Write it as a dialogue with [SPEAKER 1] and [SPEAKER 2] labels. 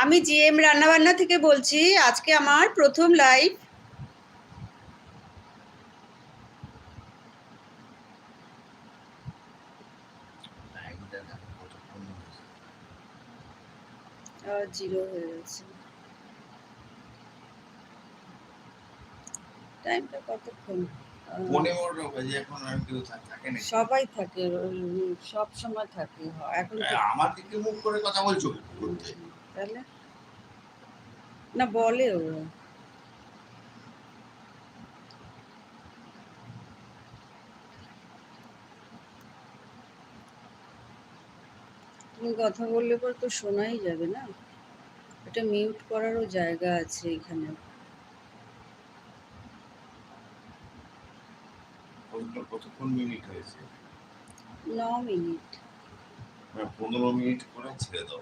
[SPEAKER 1] আমি জিএম রান্নাবান্না থেকে বলছি। আজকে আমার প্রথম লাইভ। জিরো হয়ে গেছে। টাইমটা কতক্ষণ? সবাই থাকে, সব সময় থাকে। এখন
[SPEAKER 2] আমার দিকে মুখ করে কথা বলছো
[SPEAKER 1] তাহলে না বলে ওরা। তুমি কথা বললে পর তো শোনাই যাবে না। এটা মিউট করারও জায়গা আছে এখানে।
[SPEAKER 2] কতক্ষণ মিনিট হয়েছে?
[SPEAKER 1] 9 মিনিট।
[SPEAKER 2] 15 মিনিট করে ছেড়ে দাও।